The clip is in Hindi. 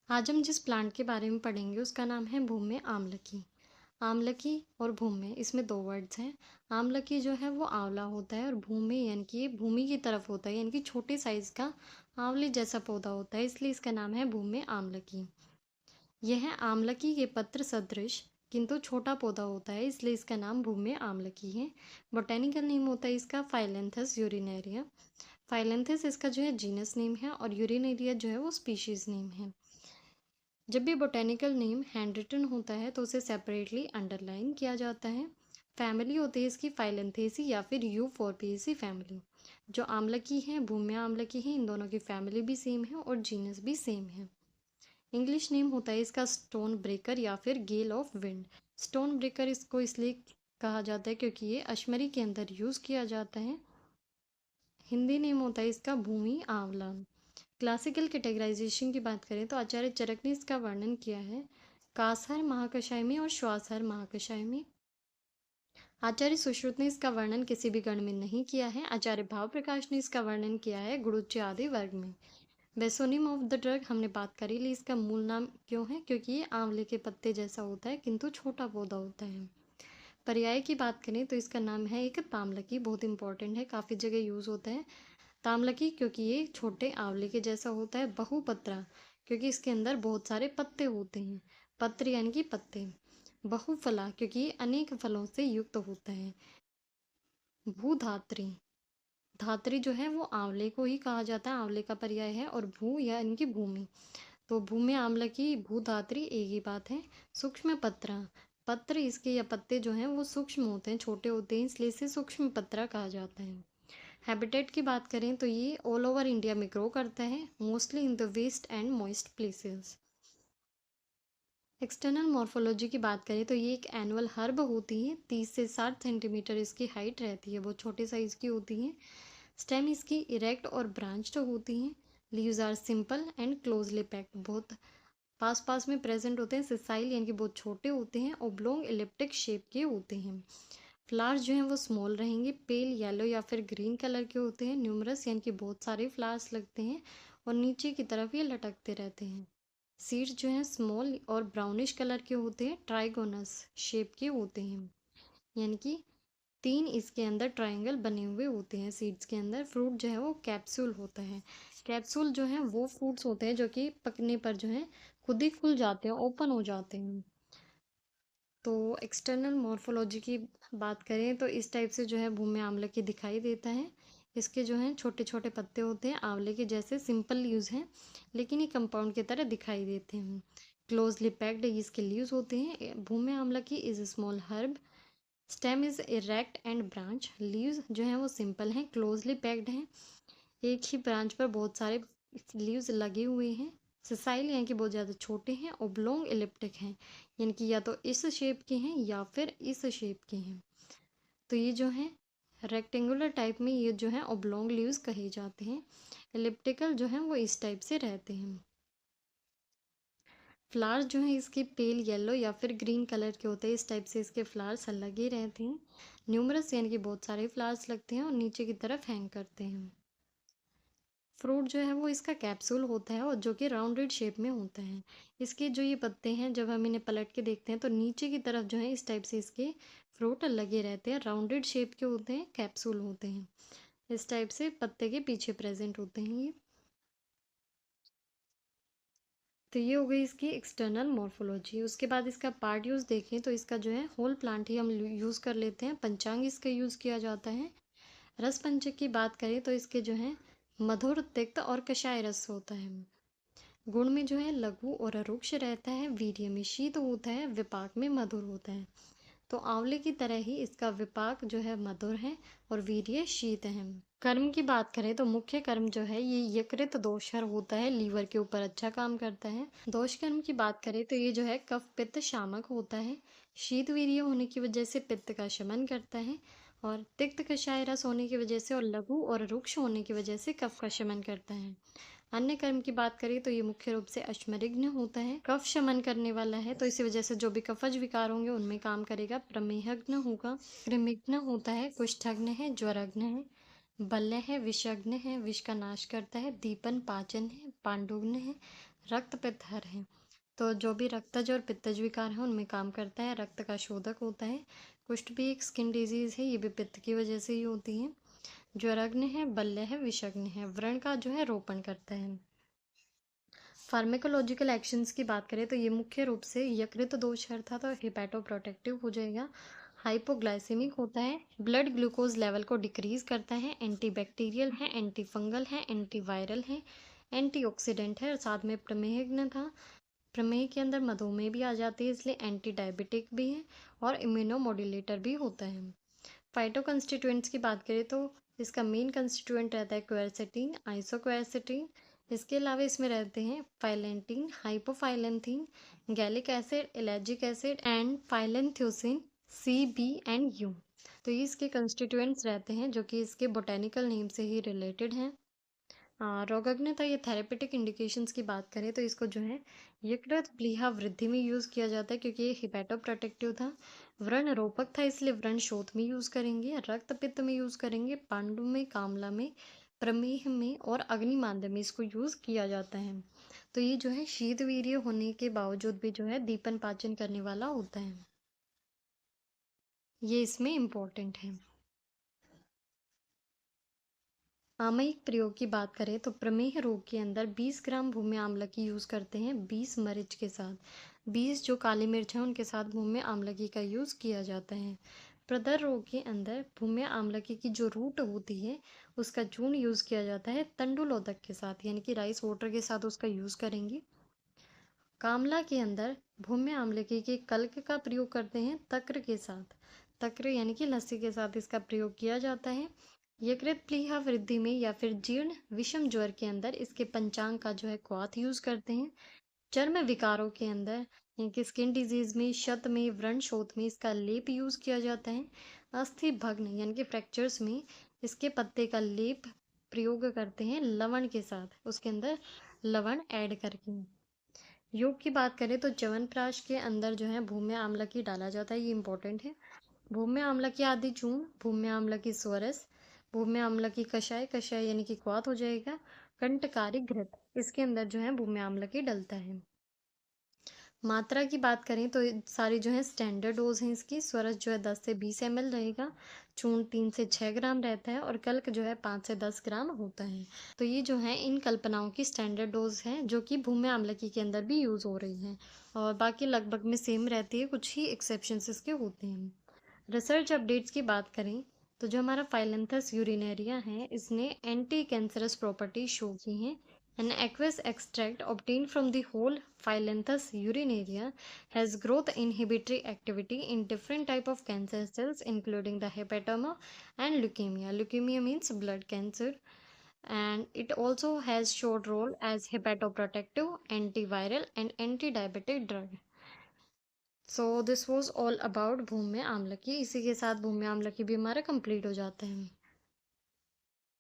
आज हम जिस प्लांट के बारे में पढ़ेंगे उसका नाम है भूम्य आमलकी। आमलकी और भूम्य इसमें दो वर्ड्स हैं। आमलकी जो है वो आंवला होता है और भूम्य यानी कि ये भूमि की तरफ होता है, यानी कि छोटे साइज का आंवले जैसा पौधा होता है, इसलिए इसका नाम है भूम्य आमलकी। यह आमलकी के पत्र सदृश किंतु छोटा पौधा होता है, इसलिए इसका नाम भूम्य आमलकी है। बोटेनिकल नेम होता है इसका फाइलेंथस यूरिनेरिया। फाइलेंथस इसका जो है जीनस नेम है और यूरिनेरिया जो है वो स्पीशीज नेम है। जब भी बोटेनिकल नेम हैंड रिटन होता है तो उसे सेपरेटली अंडरलाइन किया जाता है। फैमिली होती है इसकी फाइलेंथेसी या फिर यूफोर्बिएसी फैमिली। जो आमलकी है, भूम्य आमलकी है, इन दोनों की फैमिली भी सेम है और जीनस भी सेम है। इंग्लिश नेम होता है इसका स्टोन ब्रेकर या फिर गेल ऑफ विंड। स्टोन ब्रेकर इसको इसलिए कहा जाता है क्योंकि ये अशमरी के अंदर यूज़ किया जाता है। हिंदी नेम होता है इसका भूमि आंवला। क्लासिकल कैटेगराइजेशन की बात करें तो आचार्य चरक ने इसका वर्णन किया है कासहर महाकषाय में और श्वासहर महाकषाय में। आचार्य सुश्रुत ने इसका वर्णन किसी भी गण में नहीं किया है। आचार्य भाव प्रकाश ने इसका वर्णन किया है गुणुच्य आदि वर्ग में। बेसोनिम ऑफ द ड्रग हमने बात करी ली। इसका मूल नाम क्यों है? क्योंकि ये आंवले के पत्ते जैसा होता है किंतु छोटा पौधा होता है। पर्याय की बात करें तो इसका नाम है एक ताम्लकी। बहुत इंपॉर्टेंट है, काफ़ी जगह यूज़ होता है ताम्लकी क्योंकि ये छोटे आंवले के जैसा होता है। बहुपत्रा क्योंकि इसके अंदर बहुत सारे पत्ते होते हैं। पत्र यानी कि पत्ते। बहुफला क्योंकि ये अनेक फलों से युक्त होता है। भूधात्री, धात्री जो है वो आंवले को ही कहा जाता है, आंवले का पर्याय है। और भू या इनकी भूमि, तो भूमि आंवलकी भूधात्री एक ही बात है। सूक्ष्म पत्रा, पत्र इसके या पत्ते जो हैं वो सूक्ष्म होते हैं, छोटे होते हैं, इसलिए इसे सूक्ष्म पत्रा कहा जाता है। हैबिटेट की बात करें तो ये ऑल ओवर इंडिया में ग्रो करता है, mostly in the west and moist places. External morphology की बात करें तो ये एक एनुअल हर्ब होती है। 30 से 60 सेंटीमीटर इसकी हाइट रहती है, बहुत छोटे साइज की होती है। स्टेम इसकी इरेक्ट और ब्रांच्ड होती हैं। Leaves are simple and closely packed, बहुत पास पास में प्रेजेंट होते हैं। सिसाइल यानी कि बहुत छोटे होते हैं। ओब्लोंग एलिप्टिक शेप के होते हैं। फ्लावर्स जो हैं वो स्मॉल रहेंगे, पेल येलो या फिर ग्रीन कलर के होते हैं। न्यूमरस यानी कि बहुत सारे फ्लावर्स लगते हैं और नीचे की तरफ ये लटकते रहते हैं। सीड्स जो हैं स्मॉल और ब्राउनिश कलर के होते हैं। ट्राइगोनस शेप के होते हैं, यानी कि तीन इसके अंदर ट्रायंगल बने हुए होते हैं सीड्स के अंदर। फ्रूट जो है वो कैप्सूल होता है। कैप्सूल जो है वो फ्रूट्स होते हैं जो कि पकने पर जो है खुद ही खुल जाते हैं, ओपन हो जाते हैं। तो एक्सटर्नल मॉर्फोलॉजी की बात करें तो इस टाइप से जो है भूमि आंवले की दिखाई देता है। इसके जो हैं छोटे छोटे पत्ते होते हैं, आंवले के जैसे सिंपल लीव्स हैं, लेकिन ये कंपाउंड की तरह दिखाई देते हैं। क्लोजली पैक्ड इसके लीव्स होते हैं। भूमि आंवला की is small herb. Stem is erect and branch. Leaves जो हैं वो सिंपल हैं, क्लोजली पैक्ड हैं, एक ही ब्रांच पर बहुत सारे लीव्स लगे हुए हैं। सिसाइल यानी कि बहुत ज़्यादा छोटे हैं। ओब्लोंग एलिप्टिक हैं, यानी कि या तो इस शेप के हैं या फिर इस शेप के हैं। तो ये जो है रेक्टेंगुलर टाइप में, ये जो है ओब्लोंग लीव्स कहे जाते हैं। एलिप्टिकल जो है वो इस टाइप से रहते हैं। फ्लावर्स जो हैं इसके पेल येलो या फिर ग्रीन कलर के होते हैं, इस टाइप से इसके फ्लावर्स लगे रहते हैं। न्यूमरस यानी कि बहुत सारे फ्लावर्स लगते हैं और नीचे की तरफ हैंग करते हैं। फ्रूट जो है वो इसका कैप्सूल होता है और जो कि राउंडेड शेप में होता है। इसके जो ये पत्ते हैं जब हम इन्हें पलट के देखते हैं तो नीचे की तरफ जो है इस टाइप से इसके फ्रूट लगे रहते हैं, राउंडेड शेप के होते हैं, कैप्सूल होते हैं। इस टाइप से पत्ते के पीछे प्रेजेंट होते हैं ये। तो ये हो गई इसकी एक्सटर्नल मॉर्फोलॉजी। उसके बाद इसका पार्ट यूज़ देखें तो इसका जो है होल प्लांट ही हम यूज़ कर लेते हैं। पंचांग इसका यूज़ किया जाता है। रस पंचक की बात करें तो इसके जो है मधुर, तिक्त और कषाय रस होता है। गुण में जो है लघु और रुक्ष रहता है। वीर्य में शीत होता है, विपाक में मधुर होता है। तो आंवले की तरह ही इसका विपाक जो है मधुर है और वीर्य शीत है। कर्म की बात करें तो मुख्य कर्म जो है ये यकृत दोषहर होता है, लीवर के ऊपर अच्छा काम करता है। दोष कर्म की बात करें तो ये जो है कफ पित्त शामक होता है। शीत वीर्य होने की वजह से पित्त का शमन करता है और तिक्त कषाय रस होने की वजह से और लघु और रुक्ष होने की वजह से कफ का शमन करता है। अन्य कर्म की बात करें तो ये मुख्य रूप से अश्मरिग्न होता है, कफ शमन करने वाला है, तो इसी वजह से जो भी कफज विकार होंगे उनमें काम करेगा। प्रमेहग्न होगा, कृमिघ्न होता है, कुष्ठग्न है, ज्वरग्न है, बल्य है, विषग्न है, विष का नाश करता है, दीपन पाचन है, पांडुग्न है, रक्त पित्तहर है। तो जो भी रक्तज और पित्तज विकार है उनमें काम करता है, रक्त का शोधक होता है। कुष्ठ भी एक स्किन डिजीज है, ये भी पित्त की वजह से ही होती है। ज्वरग्न है, बल्य है, विषग्न है, व्रण का जो है रोपण करता है। फार्मेकोलॉजिकल एक्शंस की बात करें तो ये मुख्य रूप से यकृत दोष था तो हेपेटोप्रोटेक्टिव हो जाएगा। हाइपोग्लाइसेमिक होता है, ब्लड ग्लूकोज लेवल को डिक्रीज करता है, एंटीबैक्टीरियल है, एंटी फंगल है, एंटीवायरल है, एंटीऑक्सीडेंट है और साथ में प्रमेहग्न था। प्रमेह के अंदर मधुमेह भी आ जाती है इसलिए एंटी डायबिटिक भी है और इम्यूनोमोड्यूलेटर भी होता है। फाइटो कंस्टिट्यूएंट्स की बात करें तो इसका मेन कंस्टिट्यूएंट रहता है क्वेरसेटीन, आइसोक्वेरसेटीन। इसके अलावा इसमें रहते हैं phyllanthin, hypophyllanthin, gallic acid, ellagic acid and phyllanthusin, C, B and U. तो ये इसके कंस्टिट्यूएंट्स रहते हैं जो कि इसके बोटेनिकल नेम से ही रिलेटेड हैं। रोगाग्नता ये थेरेपेटिक इंडिकेशंस की बात करें तो इसको जो है यकृत प्लीहा वृद्धि में यूज़ किया जाता है क्योंकि ये हिपैटोप्रोटेक्टिव था। व्रण रोपक था इसलिए व्रण शोथ में यूज़ करेंगे, रक्त पित्त में यूज़ करेंगे, पांडु में, कामला में, प्रमेह में और अग्निमांद्य में इसको यूज़ किया जाता है। तो ये जो है शीतवीर्य होने के बावजूद भी जो है दीपन पाचन करने वाला होता है, ये इसमें इम्पोर्टेंट है। सामयिक प्रयोग की बात करें तो प्रमेह रोग के अंदर 20 ग्राम भूमि आम्लकी यूज़ करते हैं 20 मरीज के साथ। 20 जो काली मिर्च है उनके साथ भूमि आम्लकी का यूज़ किया जाता है। प्रदर रोग के अंदर भूमि आम्लकी की जो रूट होती है उसका चूर्ण यूज़ किया जाता है तंडुलोदक के साथ, यानी कि राइस वाटर के साथ उसका यूज़ करेंगे। कामला के अंदर भूमि आम्लकी के कल्क का प्रयोग करते हैं तक्र के साथ, तक्र यानी कि लस्सी के साथ इसका प्रयोग किया जाता है। यकृत प्लीहा वृद्धि में या फिर जीर्ण विषम ज्वर के अंदर इसके पंचांग का जो है क्वाथ यूज करते हैं। चर्म विकारों के अंदर यानी कि स्किन डिजीज में, शत में, व्रण शोथ में इसका लेप यूज किया जाता है। अस्थि भग्न यानी कि फ्रैक्चर्स में इसके पत्ते का लेप प्रयोग करते हैं लवण के साथ, उसके अंदर लवण ऐड करके। योग की बात करें तो च्यवनप्राश के अंदर जो है भूम्य आम्लकी डाला जाता है, ये इंपॉर्टेंट है। भूम्य आम्लकी आदि चूर्ण, भूम्य आम्लकी स्वरस, भूम्य आम्लकी कषाय, कषाय यानी कि क्वाथ हो जाएगा, कंटकारी घृत, इसके अंदर जो है भूम्य आम्लकी डलता है। मात्रा की बात करें तो ये सारी जो है स्टैंडर्ड डोज हैं इसकी। स्वरस जो है 10 से 20 ml रहेगा, चूर्ण 3 से 6 ग्राम रहता है और कल्क जो है 5 से 10 ग्राम होता है। तो ये जो है इन कल्पनाओं की स्टैंडर्ड डोज है जो कि भूमि आम्लकी के अंदर भी यूज़ हो रही हैं और बाकी लगभग में सेम रहती है, कुछ ही एक्सेप्शंस इसके होते हैं। रिसर्च अपडेट्स की बात करें तो जो हमारा फाइलेंथस यूरिनेरिया है इसने एंटी कैंसरस प्रॉपर्टी शो की हैं। An aqueous extract obtained from the whole Phyllanthus urinaria has growth inhibitory activity in different type of cancer cells including the hepatoma and leukemia. Leukemia means blood cancer, and it also has showed role as hepatoprotective, antiviral and anti-diabetic drug. So this was all about भूम्य आम्लकी। इसी के साथ भूम्य आम्लकी भी हमारा कंप्लीट हो जाता है।